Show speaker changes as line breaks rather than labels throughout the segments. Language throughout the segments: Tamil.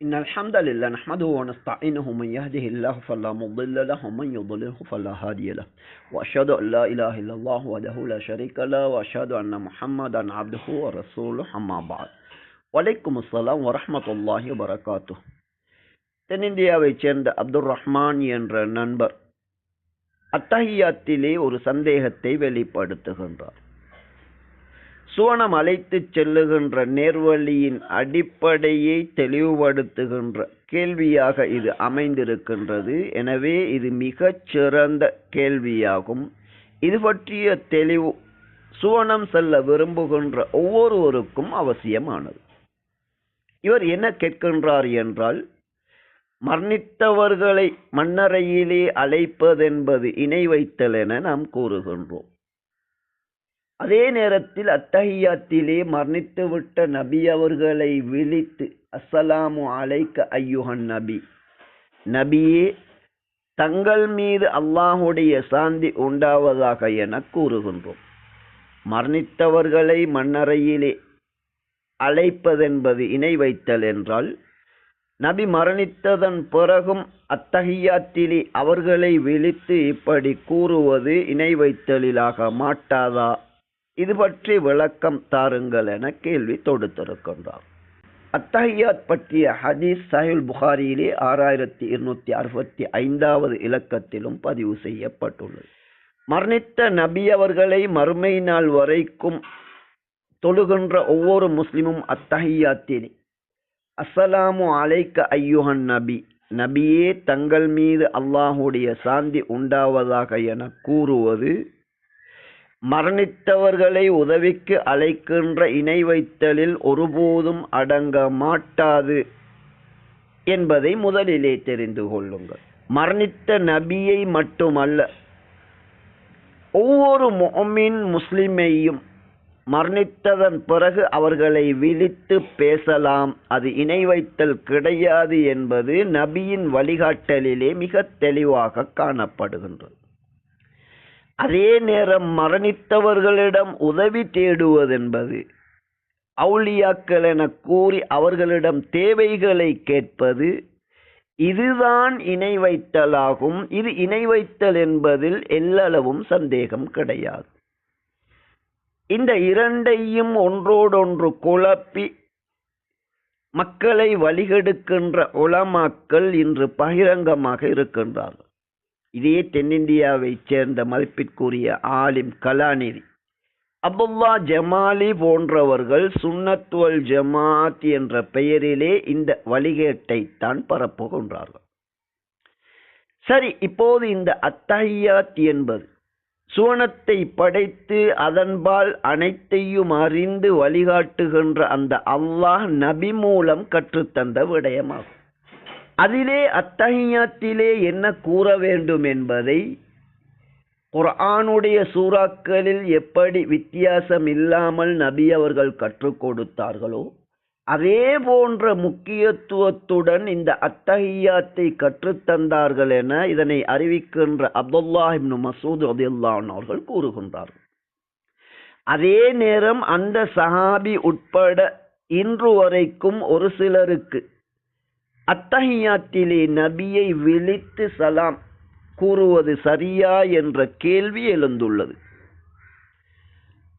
إن الحمد لله نحمده ونستعينه من يهده الله فلا مضل له ومن يضلله فلا هادي له وأشهد أن لا إله إلا الله وحده لا شريك له وأشهد أن محمدا عبده ورسوله أما بعد வலைக்கும் அஸ்ஸலாம் வரஹ்மத்துல்லாஹி வபரகாத்துஹ். தென்னிந்தியாவைச் சேர்ந்த அப்துல் ரஹ்மான் என்ற நண்பர் அத்தஹியாத்திலே ஒரு சந்தேகத்தை வெளிப்படுத்துகின்றார். சுவனம் அழைத்துச் செல்லுகின்ற நேர்வழியின் அடிப்படையை தெளிவுபடுத்துகின்ற கேள்வியாக இது அமைந்திருக்கின்றது. எனவே இது மிகச் சிறந்த கேள்வியாகும். இது பற்றிய தெளிவு சுவனம் செல்ல விரும்புகின்ற ஒவ்வொருவருக்கும் அவசியமானது. இவர் என்ன கேட்கின்றார் என்றால், மரணித்தவர்களை மண்ணறையிலே அழைப்பதென்பது இணை வைத்தல் என நாம் கூறுகின்றோம். அதே நேரத்தில் அத்தஹியாத்திலே மரணித்துவிட்ட நபி அவர்களை விழித்து அஸ்ஸலாமு அலைக்க ஐயுஹன் நபி, நபியே தங்கள் மீது அல்லாஹுடைய சாந்தி உண்டாவதாக என கூறுகின்றோம். மரணித்தவர்களை மண்ணறையிலே அழைப்பதென்பது இணை வைத்தல் என்றால், நபி மரணித்ததன் பிறகும் அத்தஹியாத்திலே அவர்களை விழித்து இப்படி கூறுவது இணை வைத்தலிலாக மாட்டாதா? இது பற்றி விளக்கம் தாருங்கள் என கேள்வி தொடுத்திருக்கின்றார். அத்தஹியாத் பற்றிய ஹதீஸ் சஹீஹுல் புகாரியிலே 6265வது இலக்கத்திலும் பதிவு செய்யப்பட்டுள்ளது. மரணித்த நபி அவர்களை மறுமை நாள் வரைக்கும் தொழுகின்ற ஒவ்வொரு முஸ்லிமும் அத்தஹியாத்திலே அஸ்ஸலாமு அலைக்க ஐயுஹன் நபி, நபியே தங்கள் மீது அல்லாஹுடைய சாந்தி உண்டாவதாக என கூறுவது மரணித்தவர்களை உதவிக்கு அழைக்கின்ற இணை வைத்தலில் ஒருபோதும் அடங்க மாட்டாது என்பதை முதலிலே தெரிந்து கொள்ளுங்கள். மரணித்த நபியை மட்டுமல்ல, ஒவ்வொரு முஃமின் முஸ்லிமையும் மரணித்ததன் பிறகு அவர்களை விழித்து பேசலாம். அது இணை வைத்தல் கிடையாது என்பது நபியின் வழிகாட்டலிலே மிக தெளிவாக காணப்படுகின்றது. அதே நேரம் மரணித்தவர்களிடம் உதவி தேடுவதென்பது, அவுலியாக்கள் என கூறி அவர்களிடம் தேவைகளை கேட்பது, இதுதான் இணை வைத்தலாகும். இது இணை வைத்தல் என்பதில் எல்லளவும் சந்தேகம் கிடையாது. இந்த இரண்டையும் ஒன்றோடொன்று குழப்பி மக்களை வழிகெடுக்கின்ற உலமாக்கள் இன்று பகிரங்கமாக இருக்கின்றார்கள். இதே தென்னிந்தியாவைச் சேர்ந்த மதிப்பிற்குரிய ஆலிம் கலாநிதி அப்துல்லா ஜமாலி போன்றவர்கள் சுன்னத் வல் ஜமாத் என்ற பெயரிலே இந்த வழிகேட்டை தான் பரப்புகின்றார்கள். சரி, இப்போது இந்த அத்தஹியாத் என்பது சுவனத்தை படைத்து அதன்பால் அனைத்தையும் அறிந்து வழிகாட்டுகின்ற அந்த அல்லாஹ் நபி மூலம் கற்றுத்தந்த விடயமாகும். அதிலே அத்தஹியாத்திலே என்ன கூற வேண்டும் என்பதை குர்ஆனுடைய சூறாக்களில் எப்படி வித்தியாசம் இல்லாமல் நபி அவர்கள் கற்றுக் கொடுத்தார்களோ, அதே போன்ற முக்கியத்துவத்துடன் இந்த அத்தஹியாத்தை கற்றுத்தந்தார்கள் என இதனை அறிவிக்கின்ற அப்துல்லாஹ் இப்னு மஸ்ஊத் ரலியல்லாஹு அன்ஹு அவர்கள் கூறுகின்றார்கள். அதே நேரம் அந்த சஹாபி உட்பட இன்று வரைக்கும் ஒரு சிலருக்கு அத்தஹியாத்திலே நபியை விழித்து சலாம் கூறுவது சரியா என்ற கேள்வி எழுந்துள்ளது.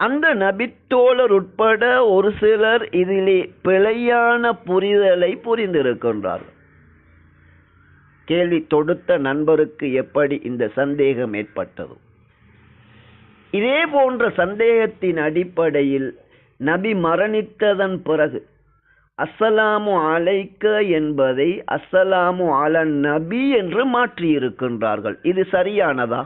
அந்த நபித்தோழர் உட்பட ஒரு சிலர் இதிலே பிழையான புரிதலை புரிந்திருக்கின்றார்கள். கேள்வி தொடுத்த நண்பருக்கு எப்படி இந்த சந்தேகம் ஏற்பட்டது? இதே போன்ற சந்தேகத்தின் அடிப்படையில் நபி மரணித்ததன் பிறகு அஸ்ஸலாமு அலைக்க என்பதை அஸ்ஸலாமு அலன் நபி என்று மாற்றியிருக்கின்றார்கள். இது சரியானதா?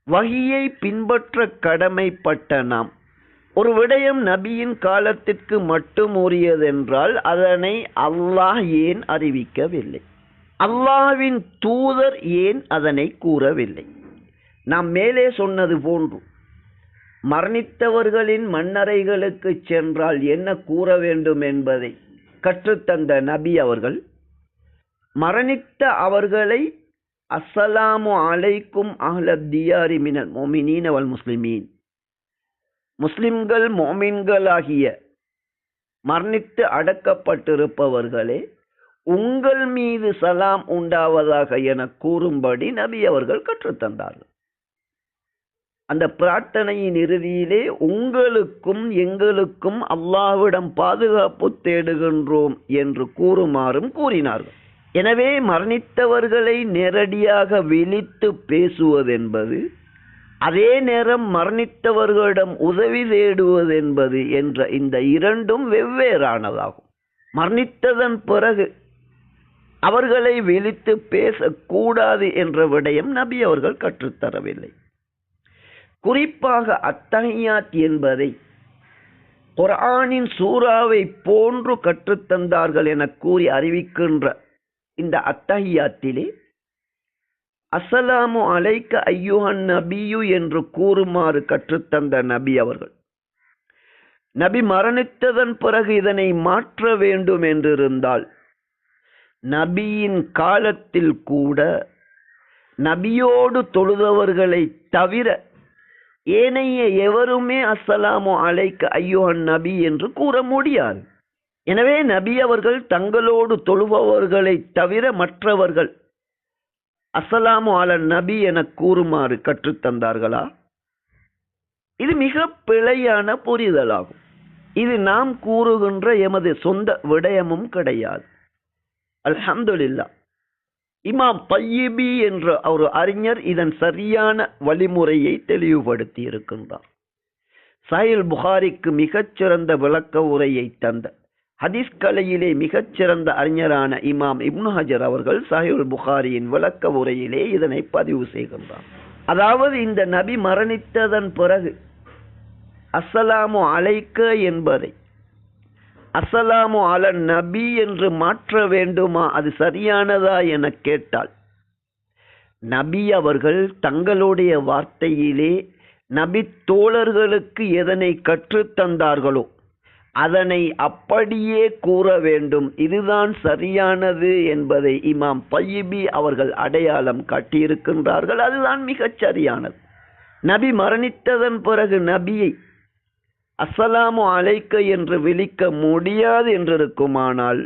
வஹியை பின்பற்ற கடமைப்பட்ட நாம் ஒரு விடயம் நபியின் காலத்திற்கு மட்டும் உரியதென்றால் அதனை அல்லாஹ் ஏன் அறிவிக்கவில்லை? அல்லாஹ்வின் தூதர் ஏன் அதனை கூறவில்லை? நாம் மேலே சொன்னது போன்று மரணித்தவர்களின் மண்ணறைகளுக்கு சென்றால் என்ன கூற வேண்டும் என்பதை கற்றுத்தந்த நபி அவர்கள் மரணித்த அவர்களை அஸ்ஸலாமு அலைக்கும் அஹ்லத் தியாரி மினல் முஃமினீன வல் முஸ்லிமீன், முஸ்லிம்கள் முஃமின்கள் ஆகிய மரணித்து அடக்கப்பட்டிருப்பவர்களே, உங்கள் மீது சலாம் உண்டாவதாக என கூறும்படி நபி அவர்கள் கற்றுத்தந்தார்கள். அந்த பிரார்த்தனையின் இறுதியிலே உங்களுக்கும் எங்களுக்கும் அல்லாஹ்விடம் பாதுகாப்பு தேடுகின்றோம் என்று கூறுமாறும் கூறினார்கள். எனவே மரணித்தவர்களை நேரடியாக விழித்து பேசுவதென்பது, அதே நேரம் மரணித்தவர்களிடம் உதவி தேடுவதென்பது என்ற இந்த இரண்டும் வெவ்வேறானதாகும். மரணித்ததன் பிறகு அவர்களை விழித்து பேசக்கூடாது என்ற விடயம் நபி அவர்கள் கற்றுத்தரவில்லை. குறிப்பாக அத்தஹியாத் என்பதை குர்ஆனின் சூறாவை போன்று கற்றுத்தந்தார்கள் என கூறி அறிவிக்கின்ற இந்த அத்தஹியாத்திலே அஸ்ஸலாமு அலைக்க ஐயுஹன் நபியு என்று கூறுமாறு கற்றுத்தந்த நபி அவர்கள் நபி மரணித்ததன் பிறகு இதனை மாற்ற வேண்டும் என்றிருந்தால் நபியின் காலத்தில் கூட நபியோடு தொழுதவர்களை தவிர ஏனைய எவருமே அஸ்ஸலாமு அலைக்க ஐயுஹன் நபி என்று கூற முடியாது. எனவே நபி அவர்கள் தங்களோடு தொழுபவர்களை தவிர மற்றவர்கள் அஸ்ஸலாமு அலன் நபி என கூறுமாறு கற்றுத்தந்தார்களா? இது மிக பிழையான புரிதலாகும். இது நாம் கூறுகின்ற எமது சொந்த விடயமும் கிடையாது. அல்ஹம்துலில்லாஹ், இமாம் தய்யிபி என்ற ஒரு அறிஞர் இதன் சரியான வழிமுறையை தெளிவுபடுத்தி இருக்கின்றார். சஹீஹ் புகாரிக்கு மிகச்சிறந்த விளக்க உரையை தந்த ஹதீஸ் கலையிலே மிகச்சிறந்த அறிஞரான இமாம் இப்னு ஹஜர் அவர்கள் சஹீஹ் புகாரியின் விளக்க உரையிலே இதனை பதிவு செய்கின்றார். அதாவது இந்த நபி மரணித்ததன் பிறகு அஸ்ஸலாமு அலைக்க என்பதை அஸ்ஸலாமு அலன் நபி என்று மாற்ற வேண்டுமா, அது சரியானதா என கேட்டால், நபி அவர்கள் தங்களுடைய வார்த்தையிலே நபி தோழர்களுக்கு எதனை கற்றுத்தந்தார்களோ அதனை அப்படியே கூற வேண்டும். இதுதான் சரியானது என்பதை இமாம் தய்யிபி அவர்கள் அடையாளம் காட்டியிருக்கின்றார்கள். அதுதான் மிகச் சரியானது. நபி மரணித்ததன் பிறகு நபியை அஸ்ஸலாமு அலைக்க என்று விழிக்க முடியாது என்றிருக்குமானால்,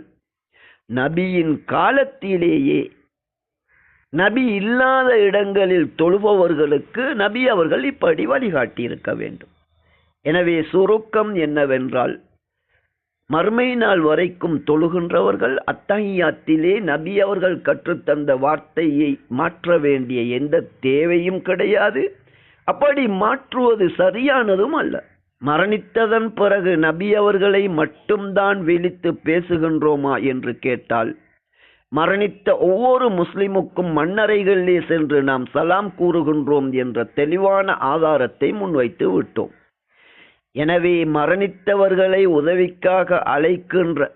நபியின் காலத்திலேயே நபி இல்லாத இடங்களில் தொழுபவர்களுக்கு நபி அவர்கள் இப்படி வழிகாட்டி இருக்க வேண்டும். எனவே சுருக்கம் என்னவென்றால், மறுமை நாள் வரைக்கும் தொழுகின்றவர்கள் அத்தஹியாத்திலே நபி அவர்கள் கற்றுத்தந்த வார்த்தையை மாற்ற வேண்டிய எந்த தேவையும் கிடையாது. அப்படி மாற்றுவது சரியானதும் அல்ல. மரணித்ததன் பிறகு நபி அவர்களை மட்டும்தான் விழித்து பேசுகின்றோமா என்று கேட்டால், மரணித்த ஒவ்வொரு முஸ்லிமுக்கும் மண்ணறைகளிலே சென்று நாம் சலாம் கூறுகின்றோம் என்ற தெளிவான ஆதாரத்தை முன்வைத்து விட்டோம். எனவே மரணித்தவர்களை உதவிக்காக அழைக்கின்ற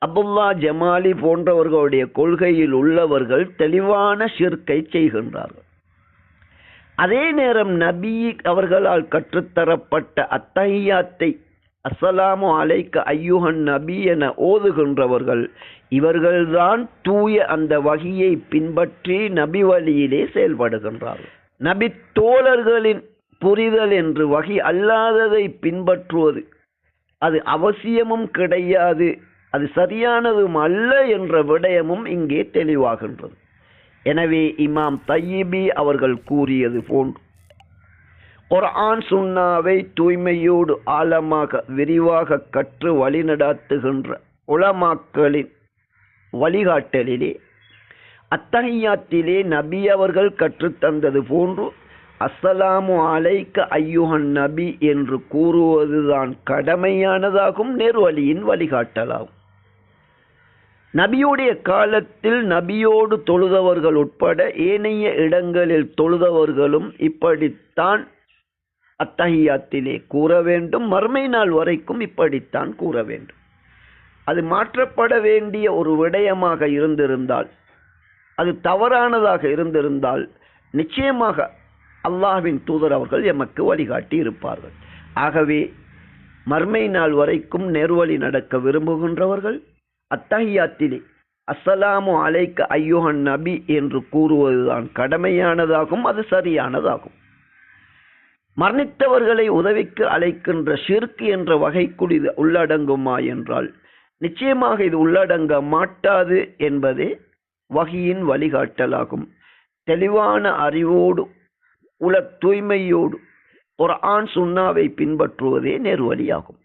அப்துல்லா ஜமாலி போன்றவர்களுடைய கொள்கையில் உள்ளவர்கள் தெளிவான ஷிர்கை செய்கின்றார்கள். அதே நேரம் நபி அவர்களால் கற்றுத்தரப்பட்ட அத்தஹியாத்தை அஸ்ஸலாமு அலைக்க ஐயுஹன் நபி என ஓதுகின்றவர்கள் இவர்கள்தான் தூய அந்த வகியை பின்பற்றி நபி வழியிலே செயல்படுகின்றார்கள். நபி தோழர்களின் புரிதல் என்று வகி அல்லாததை பின்பற்றுவது அது அவசியமும் கிடையாது, அது சரியானதும் அல்ல என்ற விடயமும் இங்கே தெளிவாகின்றது. எனவே இமாம் தய்யிபி அவர்கள் கூறியது போன்று குர்ஆன் சுன்னாவை தூய்மையோடு ஆழமாக விரிவாக கற்று வழிநடாத்துகின்ற உலமாக்களின் வழிகாட்டலிலே அத்தஹியாத்திலே நபி அவர்கள் கற்றுத்தந்தது போன்று அஸ்ஸலாமு அலைக்க ஐயுஹன் நபி என்று கூறுவதுதான் கடமையானதாகும், நேர்வழியின் வழிகாட்டலாகும். நபியுடைய காலத்தில் நபியோடு தொழுதவர்கள் உட்பட ஏனைய இடங்களில் தொழுதவர்களும் இப்படித்தான் அத்தஹியாத்திலே கூற வேண்டும். மறுமை நாள் வரைக்கும் இப்படித்தான் கூற வேண்டும். அது மாற்றப்பட வேண்டிய ஒரு விடயமாக இருந்திருந்தால், அது தவறானதாக இருந்திருந்தால் நிச்சயமாக அல்லாஹ்வின் தூதர் அவர்கள் எமக்கு வழிகாட்டி இருப்பார்கள். ஆகவே மறுமை நாள் வரைக்கும் நேர்வழி நடக்க விரும்புகின்றவர்கள் அத்தஹியாத்திலே அஸ்ஸலாமு அலைக்க ஐயுஹன் நபி என்று கூறுவதுதான் கடமையானதாகும், அது சரியானதாகும். மரணித்தவர்களை உதவிக்கு அழைக்கின்ற ஷிர்க் என்ற வகைக்குள் இது உள்ளடங்குமா என்றால் நிச்சயமாக இது உள்ளடங்க மாட்டாது என்பதே வஹியின் வழிகாட்டலாகும். தெளிவான அறிவோடு உல தூய்மையோடு குர்ஆன் சுன்னாவை பின்பற்றுவதே நேர்வழியாகும்.